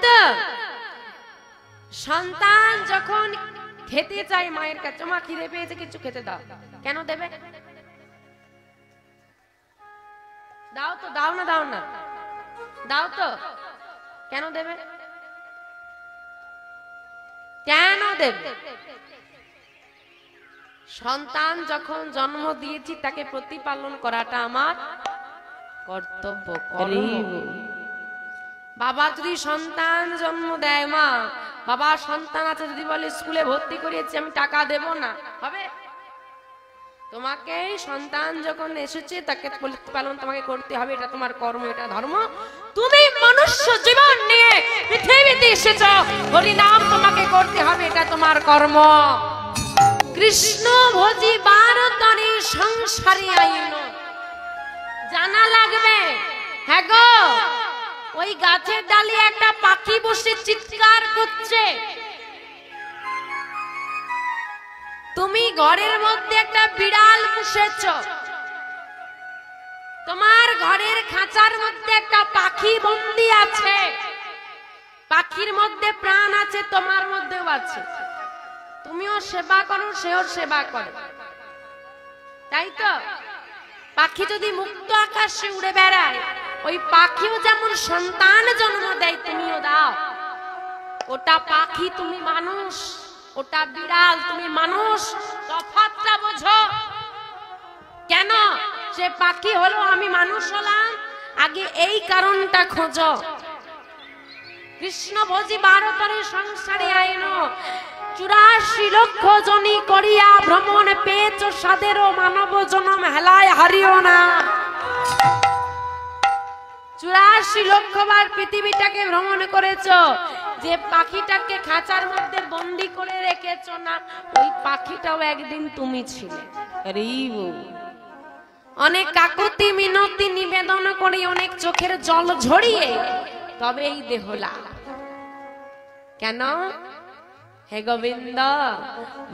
তো সন্তান যখন খেতে চায় মায়ের কাছে, মা খিদে পেয়েছে কিছু খেতে দাও, কেন দেবে? দাও তো, দাও না, দাও না, দাও তো, কেন দেবে? কেন দেবে? সন্তান যখন জন্ম দিয়েছি তাকে প্রতিপালন করাটা আমার কর্তব্য। বাবা যদি সন্তান জন্ম দেয়, মা বাবা সন্তান আছে যদি বলে স্কুলে ভর্তি করিয়েছি আমি টাকা দেব না, হবে? তোমাকে সন্তান যখন এসেছে তাকে প্রতিপালন তোমাকে করতে হবে, এটা তোমার কর্ম, এটা ধর্ম। তুমি মনুষ্য জীবন নিয়ে পৃথিবীতে এসেছো, হরি নাম তোমাকে করতে হবে, এটা তোমার কর্ম। কৃষ্ণ ভজি বারতরে সংসারে আইন জানা লাগবে। হ্যাঁ গো, ওই গাছের ডালে একটা পাখি বসে চিৎকার করছে, তুমি ঘরের মধ্যে একটা বিড়াল পুষেছ, তোমার ঘরের খাঁচার মধ্যে একটা পাখি বন্দী আছে, পাখির মধ্যে প্রাণ আছে, তোমার মধ্যেও আছে, তুমিও সেবা করো, সেও সেবা করে, তাই তো? পাখি যদি মুক্ত আকাশে উড়ে বেড়ায়, ওই পাখিও যেমন সন্তান জন্ম দেয়, তুমিও দাও। ওটা পাখি, তুমি মানুষ, ওটা বিড়াল, তুমি মানুষ, তফাৎটা বোঝো। কেন সে পাখি হলো, আমি মানুষ হলাম, আগে এই কারণটা খোঁজো। কৃষ্ণ ভজি বারতরে সংসারে আইন 84 লক্ষ জনি করিয়া ভ্রমণ পেয়েছ, সাদেরও মানব জনম হেলায় হারিও না। 84 লক্ষ বার পৃথিবীটাকে ভ্রমণ করেছ, যে পাখিটাকে খাঁচার মধ্যে বন্দি করে রেখেছ না, ওই পাখিটাও একদিন তুমি ছিলে। অনেক কাকুতি মিনতি নিবেদন করে, অনেক চোখের জল ঝরিয়ে তবে এই দেহ লাভ। কেন? হে গোবিন্দ,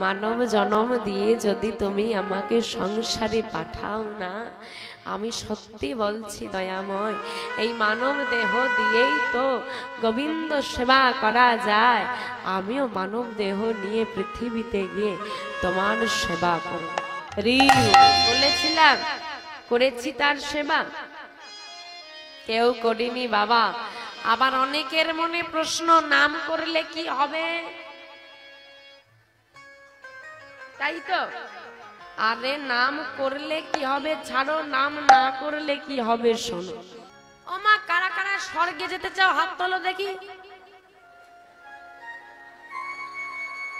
মানব জন্ম দিয়ে যদি তুমি আমাকে সংসারে পাঠাও না, আমি সত্যি বলছি দয়াময়, এই মানব দেহ দিয়েই তো গোবিন্দ সেবা করা যায়। আমিও মানব দেহ নিয়ে পৃথিবীতে গিয়ে তোমার সেবা করব। বলেছিলাম, করেছি তার সেবা? কেউ করিনি বাবা। আবার অনেকের মনে প্রশ্ন, নাম করলে কি হবে? তাই তো? আরে নাম করলে কি হবে ছাড়ো, নাম না করলে কি হবে শোনো। ও মা, কারা কারা স্বর্গে যেতে চাও হাত তোলো দেখি।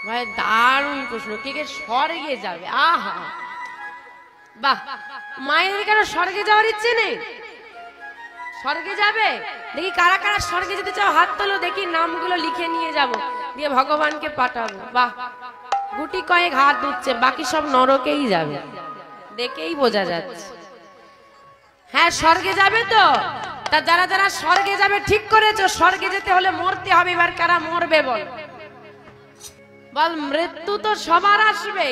ভাই দারুণ প্রশ্ন, কে কে স্বর্গে যাবে? আহা বাহ, মায়ের কেন স্বর্গে যাওয়ার ইচ্ছে নেই? স্বর্গে যাবে দেখি, কারা কারা স্বর্গে যেতে চাও হাত তোলো দেখি, নামগুলো লিখে নিয়ে যাব, দিয়ে ভগবানকে পাঠাবো। বাহ, গুটি কয়েক হাত উঠছে, বাকি সব নরকেই যাবে, দেখেই বোঝা যাচ্ছে। হ্যাঁ, স্বর্গে যাবে তো? তা যারা যারা স্বর্গে যাবে ঠিক করেছো, স্বর্গে যেতে হলে মরতে হবে। এবার কারা মরবে বল? বল, মৃত্যু তো সবার আসবে।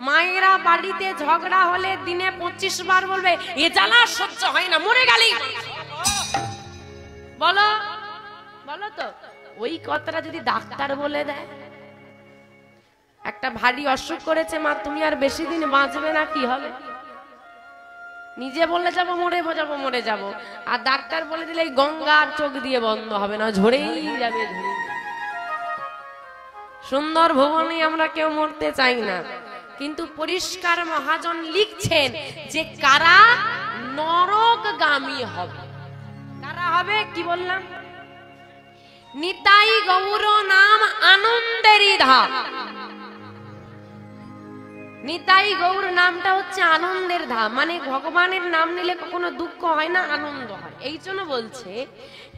মায়েরা বাড়িতে ঝগড়া হলে দিনে 25 বার বলবে, এ জ্বালা সহ্য হয় না, মরে গেলি। বলো বলো তো, ওই কথাটা যদি ডাক্তার বলে দেয়, একটা ভারী অসুখ করেছে মা, তুমি আর বেশি দিন বাঁচবে না, কি হবে? নিজে বলে যাবো মরে যাবো, মরে যাবো, আর ডাক্তার বলে দিলে এই গঙ্গার চোখ দিয়ে বন্ধ হবে না, ঝরেই যাবে। সুন্দর ভুবনে আমরা কেউ মরতে চাই না, কিন্তু পরিষ্কার মহাজন লিখছেন যে কারা নরকগামী হবে। কারা হবে? কি বললাম? নিতাই গৌর নাম আনন্দেরই ধাম। নিতাই গৌর নামটা হচ্ছে আনন্দের ধাম, মানে ভগবানের নাম নিলে কখনো দুঃখ হয় না, আনন্দ হয়। এই জন্য বলছে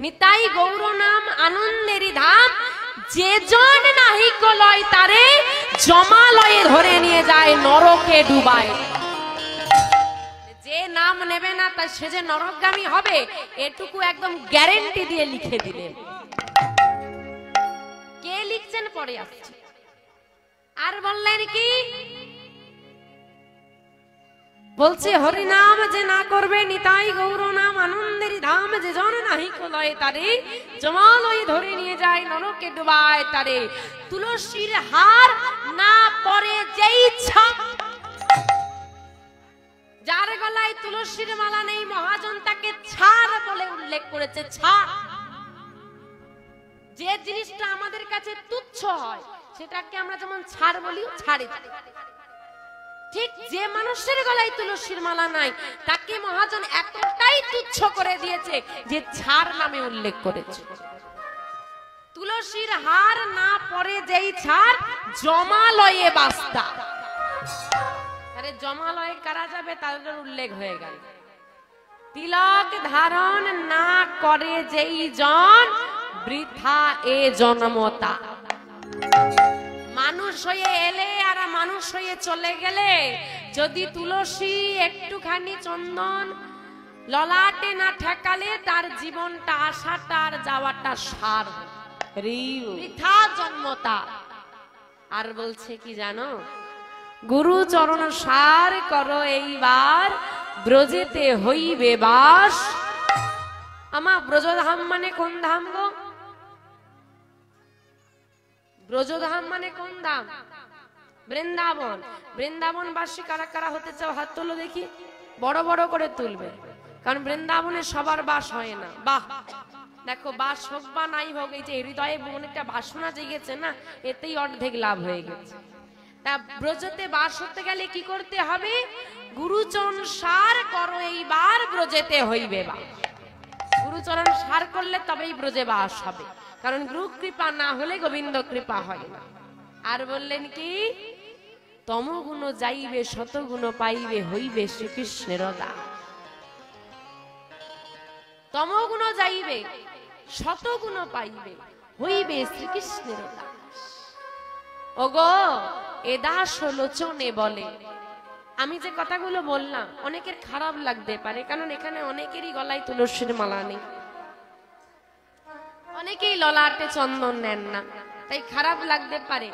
নিতাই গৌর নাম আনন্দেরই ধাম, যে জন নাহি লয় তারে জমালয়ে ধরে নিয়ে যায়, নরকে ডুবায়। যে নাম নেবে না তা সে যে নরকগামী হবে, এটুকু একদম গ্যারেন্টি দিয়ে লিখে দিলেন। কে লিখছেন পরে আসছে। আর বললেন কি, বলছে হরি নাম যে না করবে নিতাই গৌর নাম আনন্দের ধাম যে জন নাহি খোলয় তারে জমালয় ধরে নিয়ে যায় নরকে ডুবায় তারে তুলসীর হার না পরে যেই ছাপ যার গলায় তুলসীর মালা নেই মহাজন তাকে ছাড় বলে উল্লেখ করেছে ছাড় যে জিনিসটা আমাদের কাছে তুচ্ছ হয় সেটাকে আমরা যেমন ছাড় বলি ছাড়ে ঠিক যে মানুষের গলায় তুলসীর মালা নাই তাকে মহাজন এতটাই তুচ্ছ করে দিয়েছে যে ছাড় নামে উল্লেখ করেছে তুলসীর হার না পরে যেই ছাড় জমালয়ে বাস্তা আরে জমালয়ে কারা যাবে তাদের উল্লেখ হয়ে গেল তিলক ধারণ না করে যেই জন বৃথা এ জন্মতা মানুষ হয়ে এলে আর মানুষ হয়ে চলে গেলে যদি তুলসী একটুখানি চন্দন ললাটে না ঠেকালে তার জীবনটা আসাটা আর যাওয়াটা সার বৃথা জন্মতা আর বলছে কি জানো গুরু চরণ সার করো এইবার ব্রজেতে হইবে বাস আমা ব্রজধাম মানে কোন ধাম গো ব্রজধাম মানে কোন ধাম বৃন্দাবন বৃন্দাবন বাসী কারা কারা হতে চাও হাত তোলো দেখি বড় বড় করে তুলবে কারণ বৃন্দাবনে সবার বাস হয় না বাহ দেখো বাস হোক বা নাই হোক এই যে হৃদয়ে অনেকটা বাসনা জেগেছে না এতেই অর্ধেক লাভ হয়ে গেছে তা ব্রজতে বাস হতে গেলে কি করতে হবে গুরুচরণ সার করো এইবার ব্রজেতে হইবে বা গুরুচরণ সার করলে তবেই ব্রজে বাস হবে কারণ গুরু কৃপা না হলে গোবিন্দ কৃপা হয় না আর বললেন কি তমগুণ যাইবে শতগুণ পাইবে হইবে শ্রীকৃষ্ণের দাস তমগুণ যাইবে শতগুণ পাইবে হইবে শ্রীকৃষ্ণের দাস ওগো এ দাস লোচনে বলে আমি যে কথাগুলো বললাম অনেকের খারাপ লাগতে পারে কারণ এখানে অনেকেরই গলায় তুলসীর মালা নেই অনেকেই ললাটে চন্দন নেন না তাই খারাপ লাগতে পারে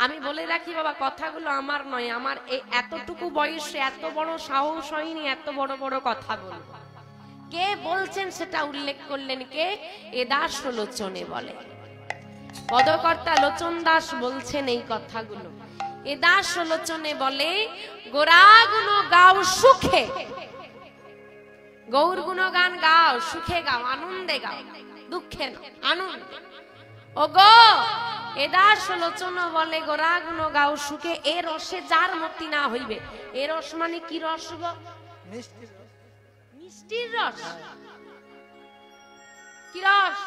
আমি বলে রাখি বাবা কথাগুলো আমার নয় আমার এই এতটুকু বয়সে এত বড় সাহস হয়নি এত বড় বড় কথা বলবো কে বলছেন সেটা উল্লেখ করলেন কে এ দাস লোচনে বলে পদকর্তা লোচন দাস বলছেন এই কথাগুলো এ দাস লোচনে বলে গোরাগুণ গাও সুখে গৌর গুণগান গাও সুখে গাও আনন্দে গাও দুঃখে না আনন্দ ওগো এ দাস লোচন বলে গোরাগুণ গাও সুখে এ রসে যার মতি না হইবে এ রস মানে কি রস গো মিষ্টির রস কি রস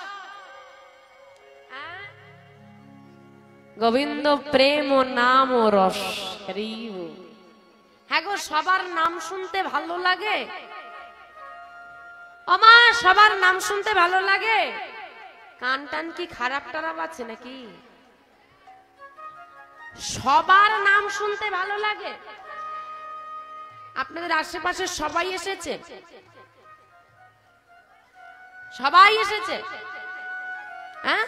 গোবিন্দ প্রেম ও নাম ও রস হ্যাঁ গো সবার নাম শুনতে ভালো লাগে আমা সবার নাম শুনতে ভালো লাগে কান টান কি খারাপ টারাপ আছে নাকি সবার নাম শুনতে ভালো লাগে আপনাদের আশেপাশে সবাই এসেছে সবাই এসেছে হ্যাঁ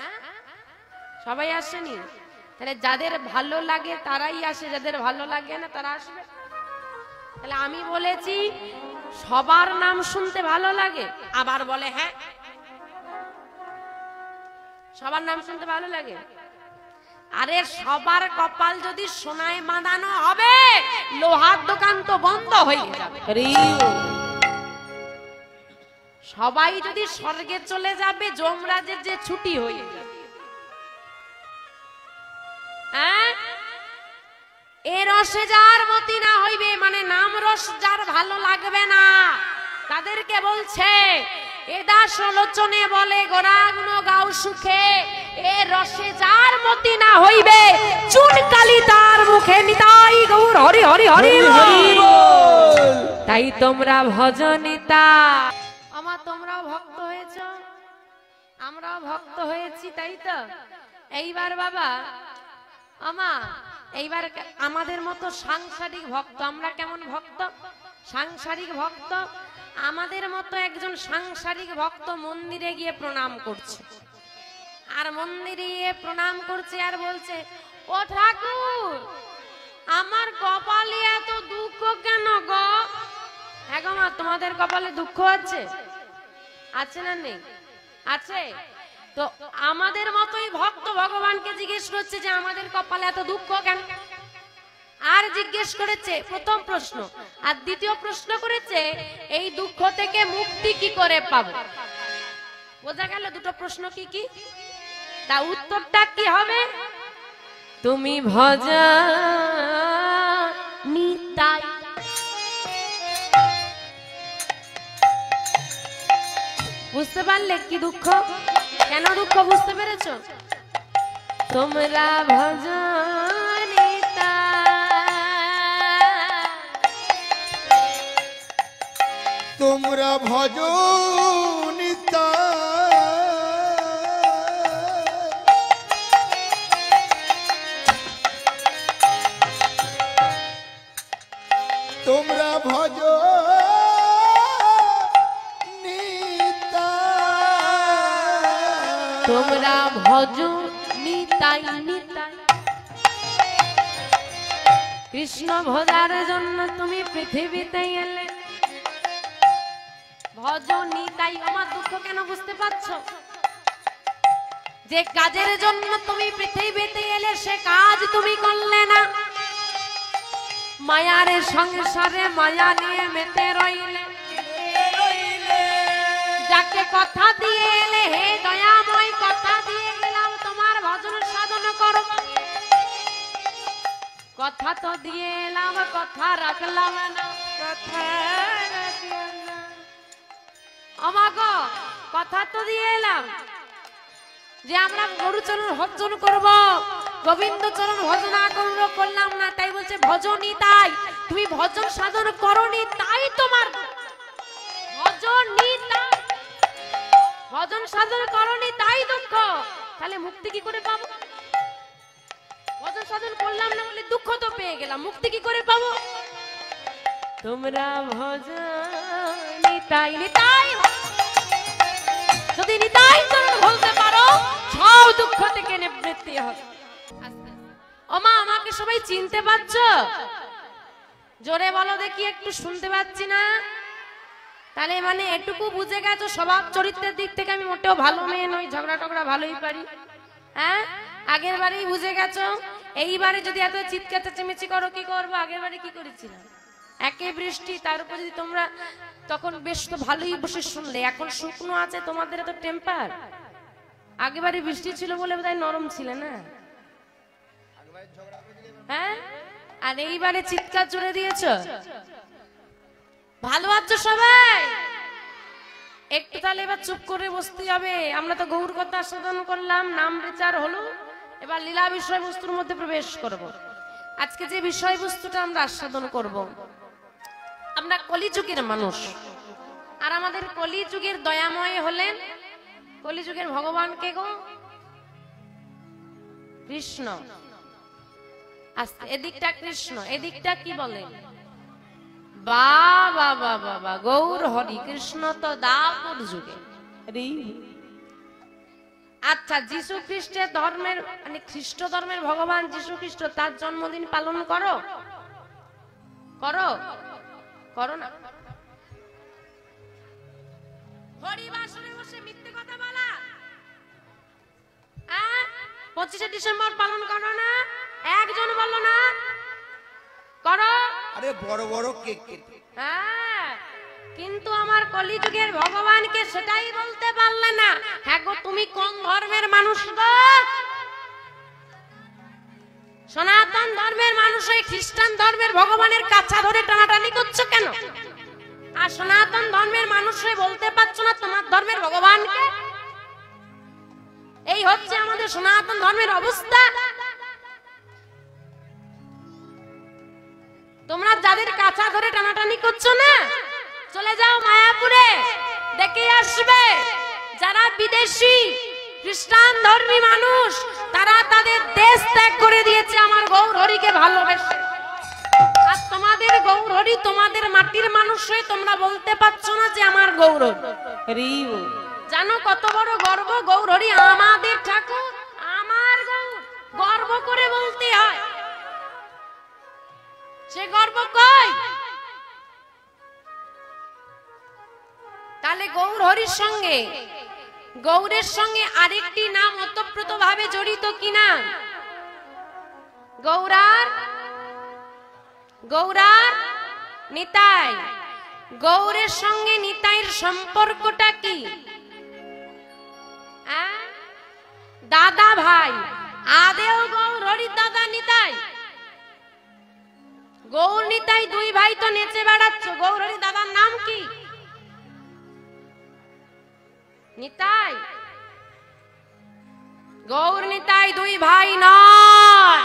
সবাই আসেনি তাহলে যাদের ভালো লাগে তারাই আসে যাদের ভালো লাগে না তারা আসবে তাহলে আমি বলেছি সবার নাম শুনতে ভালো লাগে আবার বলে হ্যাঁ সবার নাম শুনতে ভালো লাগে আরে সবার কপাল যদি সোনায় বাঁধানো হবে লোহার দোকান তো বন্ধ হয়ে যাবে সবাই যদি স্বর্গে চলে যাবে যমরাজের যে ছুটি হয়ে যাবে হ্যাঁ এ রসে যার মতি না হইবে মানে নাম রস যার ভালো লাগবে না তাদেরকে বলছে এ দাস লোচনে বলে গোরাগুণ গাও সুখে এ রসে যার মতি না হইবে চুন কালি তার মুখে নিতাই গৌর হরি হরি হরি বল তাই তোমরা ভজনিতা আমা তোমরাও ভক্ত হয়েছো আমরাও ভক্ত হয়েছি তাই তো এইবার বাবা আমা এইবার আমাদের মতো সাংসারিক ভক্ত আমরা কেমন ভক্ত সাংসারিক ভক্ত আমাদের মতো একজন সাংসারিক ভক্ত মন্দিরে গিয়ে প্রণাম করছে আর মন্দিরে গিয়ে প্রণাম করছে আর বলছে ও ঠাকুর আমার কপালে এত দুঃখ কেন গো গো মা, তোমাদের কপালে দুঃখ আছে? আছে না নেই? আছে। তো আমাদের মতোই ভক্ত ভগবানকে জিজ্ঞেস করছে যে আমাদের কপালে এত দুঃখ কেন। আর জিজ্ঞেস করেছে প্রথম প্রশ্ন, আর দ্বিতীয় প্রশ্ন করেছে এই দুঃখ থেকে মুক্তি কি করে পাবো। বোঝা গেল দুটো প্রশ্ন কি কি? তা উত্তরটা কি হবে? তুমি ভজ নিতাই। বুঝতে পারলে কি দুঃখ, কেন দুঃখ বুঝতে পেরেছো? তোমরা ভজ তোমরা ভজ তোমরা ভজ তোমরা ভজ নিতাই নিতাই। কৃষ্ণ ভজার জন্য তুমি পৃথিবীতে এলে, ভজ নিতাই। আমার দুঃখ কেন বুঝতে পারছো? যে কাজের জন্য তুমি পৃথিবীতে এলে সে কাজ তুমি করলে না, মায়ার সংসারে মায়া নিয়ে মেতে রইলে। যাকে কথা দিয়ে এলে, হে দয়াময় কথা দিয়ে গেলাম তোমার ভজন সাধন করো, কথা তো দিয়ে এলাম কথা রাখলাম না, কথা রাখলাম না। আমাগো কথা তো দিয়ে এলাম যে আমরা গরুচরণ ভজন করব, গোবিন্দ চরণ ভজন করলাম না, তাই বলছে ভজনই তাই। তুমি ভজন সাধন করনি তাই তোমার ভজনই তাই, ভজন সাধন করনি তাই দুঃখ। তাহলে মুক্তি কি করে পাবো? ভজন সাধন করলাম না বলে দুঃখ তো পেয়ে গেলাম, মুক্তি কি করে পাবো? তোমরা ভজন নিতাই নিতাই, যদি নিতাই চরণ বলতে পারো সব দুঃখ থেকে নিবৃত্তি হবে। ওমা আমাকে সবাই চিনতে পারছো? জোরে বলো দেখি, একটু শুনতে পাচ্ছি না। তাহলে মানে এটুকু বুঝে গেছো স্বভাব চরিত্রের দিক থেকে আমি মোটেও ভালো মেয়ে নই, ঝগড়া টগড়া ভালোই পারি। হ্যাঁ, আগের বারেই বুঝে গেছো। এইবারে যদি এত চিৎকার চেঁচামেচি করো কি করবো? আগের বারে কি করেছিলাম? একে বৃষ্টি, তার উপর যদি তোমরা তখন বেশ তো ভালোই বসে শুনলে, এখন শুকনো আছে তোমাদের এত টেম্পার। আগেবারে বৃষ্টি ছিল বলে বোধহয় নরম ছিল না। হ্যাঁ, আর এইবারে চিৎকার জুড়ে দিয়েছ। ভালো আছো সবাই? একটু তাহলে এবার চুপ করে বসতে হবে। আমরা তো গৌর কথা আস্বাদন করলাম, নাম বিচার হলো, এবার লীলা বিষয়বস্তুর মধ্যে প্রবেশ করব। আজকে যে বিষয়বস্তুটা আমরা আস্বাদন করব, আমরা কলিযুগের মানুষ, আর আমাদের কলিযুগের দয়াময় হলেন কলিযুগের ভগবান কে গো? কৃষ্ণ। আচ্ছা, এদিকটা কৃষ্ণ, এদিকটা কি বলে? বাবা বাবা বা গৌর হরি কৃষ্ণ তো দাপর যুগে। আচ্ছা, যীশু খ্রিস্টের ধর্মের মানে খ্রিস্ট ধর্মের ভগবান যীশু খ্রিস্ট, তার জন্মদিন পালন করো? করো? করো না? হরিবাসরে বসে মিথ্যে কথা বলা। 25শে ডিসেম্বর পালন করো না? একজন বললো না করো? আরে বড় বড় কেক কেটে। হ্যাঁ, কিন্তু আমার কলিযুগের ভগবানকে সেটাই বলতে পারলে না। হ্যাঁ গো, তুমি কোন ধর্মের মানুষ গো? সনাতন ধর্মের মানুষ এই খ্রিস্টান ধর্মের ভগবানের কাছা ধরে টানাটানি করছো কেন? আর সনাতন ধর্মের মানুষ বলতে পারছো না তোমার ধর্মের ভগবানকে? এই হচ্ছে আমাদের সনাতন ধর্মের অবস্থা। তোমরা যাদের কাছা ধরে টানাটানি করছো না, চলে যাও মায়াপুরে, দেখে আসবে যারা বিদেশি খ্রিস্টান ধর্মী মানুষ, তারা তাদের দেশ ত্যাগ করে দিয়েছে আমার গৌর হরিকে ভালোবেসে। আর তোমাদের গৌর হরি তোমাদের মাটির মানুষ হয়ে তোমরা বলতে পারছো না যে আমার গৌর হরি। জানো কত বড় গর্ব? গৌর হরি আমাদের ঠাকুর, আমার গৌর, গর্ব করে বলতে হয়। সে গর্ব কই? তাহলে গৌর হরির সঙ্গে গৌরের সঙ্গে আরেকটি নাম ওতপ্রোত ভাবে জড়িত কিনা? গৌরার নিতাই। গৌরের সঙ্গে নিতাইয়ের সম্পর্কটা কি? দাদা ভাই। আদেও গৌর হরির দাদা নিতাই। গৌর নিতাই দুই ভাই তো নেচে বেড়াচ্ছ, গৌর হরির দাদার নাম কি? নিতাই। গৌর নিতাই দুই ভাই নয়।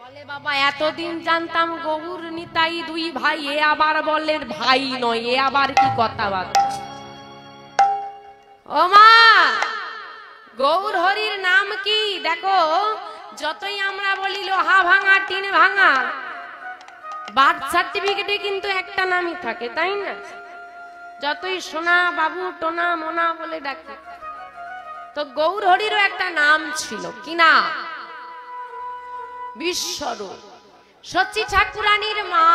বলে বাবা এতদিন জানতাম গৌর নিতাই দুই ভাই, এ আবার বলে ভাই নয়, এ আবার কি কথাবার্তা? ও মা, গৌর হরির নাম কি? দেখো যতই আমরা বলি লোহা ভাঙা টিন ভাঙা, বার্থ সার্টিফিকেটে কিন্তু একটা নামই থাকে, তাই না? যতই সোনা বাবু টোনা মোনা বলে ডাকে, তো গৌর হরিরও একটা নাম ছিল, কি না? বিশ্বরূপ। সচি ঠাকুরানীর মা,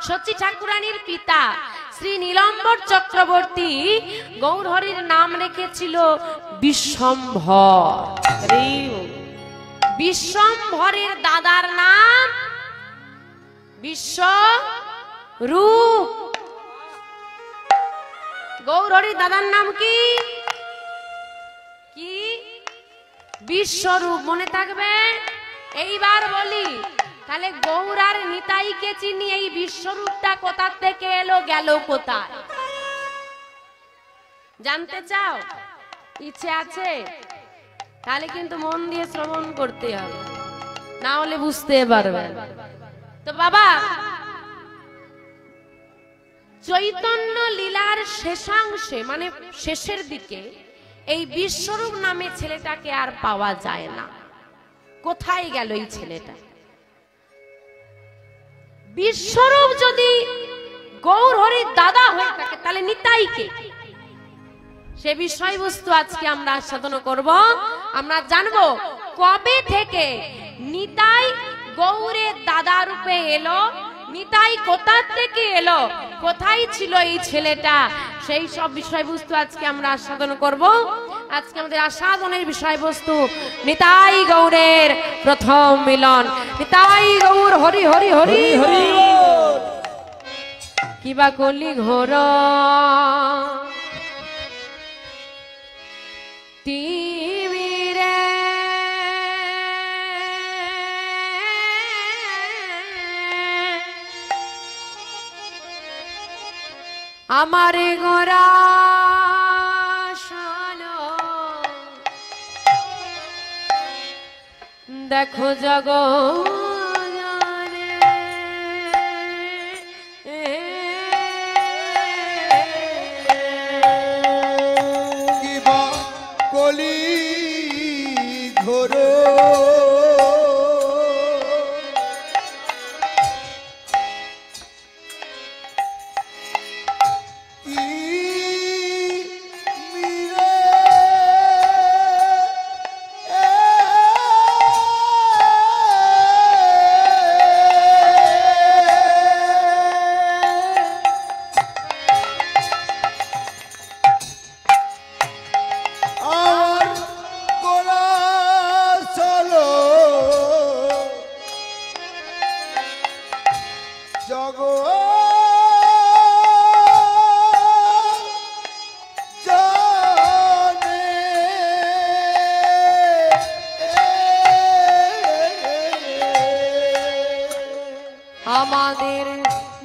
সচি ঠাকুরানীর পিতা শ্রী নীলম্বর চক্রবর্তী গৌর হরির নাম রেখেছিল বিশ্বম্ভর। বিশ্বম্ভরের দাদার নাম বিশ্বরূপ। গৌর হরির দাদার নাম কি? কি? বিশ্বরূপ। মনে থাকবে? এইবার বলি, তাহলে গৌর আর নিতাইকে চিনি, এই বিশ্বরূপটা কোথা থেকে এলো, গেল কোথায়? জানতে চাও? ইচ্ছে আছে? তাহলে কিন্তু মন দিয়ে শ্রবণ করতে হবে, না হলে বুঝতে পারবে। তো বাবা, চৈতন্য লীলার শেষাংশে মানে শেষের দিকে এই বিশ্বরূপ নামে ছেলেটাকে আর পাওয়া যায় না। কোথায় গেল এই ছেলেটা? বিশ্বরূপ যদি গৌর হরির দাদা হয়ে থাকে, তাহলে নিতাইকে, সে বিষয়বস্তু আজকে আমরা আস্বাদন করব। আমরা জানবো কবে থেকে নিতাই গৌরের দাদা রূপে এলো, নিতাই কোথা থেকে এলো, কোথায় ছিল এই ছেলেটা, সেই সব বিষয়বস্তু আজকে আমরা আস্বাদন করব। আজকে আমাদের আস্বাদনের বিষয়বস্তু নিতাই গৌরের প্রথম মিলন। নিতাই গৌর হরি হরি হরি হরি। কিবা কলি ঘোর তিমিরে আমারে গোরা দেখো জগরে কিবা কলি ঘোর আমাদের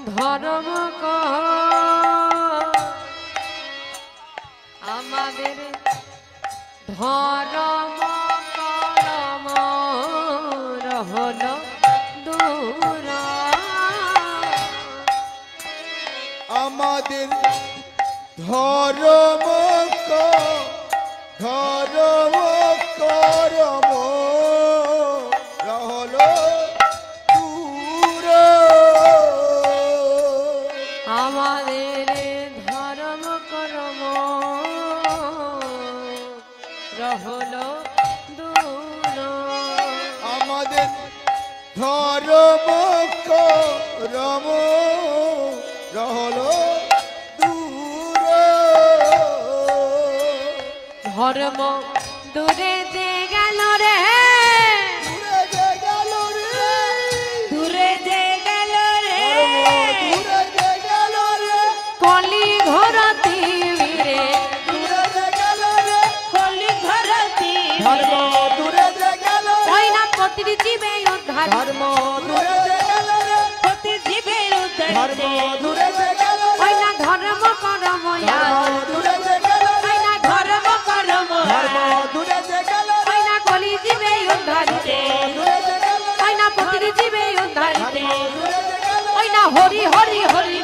ধর্ম আমাদের ধর্ম করম রহল দূর আমাদের ধর্ম ধর্ম করম রহল দূর আমাদের ধর্ম করম রহল দূর আমাদের ধর্ম করম রহল দূর ধর্ম দূরে যে গেল রে, দূরে যে গেল রে, দূরে যে গেল রে, দূরে যে গেল রে, কলি ঘরতি রে, দূরে যে গেল রে, কলি ঘরতি ধর্ম দূরে যে গেল রে, ওই না প্রতিটি জীবে উদ্ধার, ধর্ম দূরে যে গেল রে, প্রতি জীবে উদ্ধার, ধর্ম দূরে যে গেল রে, ওই না ধর্ম করম ধর্ম দূরে যে গেল রে, ওই না ধর্ম করম ধর্ম দূরে যে গেল রে, ওই না কলি জীবে উদ্ধারিতে, দূরে যে গেল রে, ওই না প্রতিটি জীবে উদ্ধারিতে, দূরে যে গেল রে, ওই না হরি হরি হরি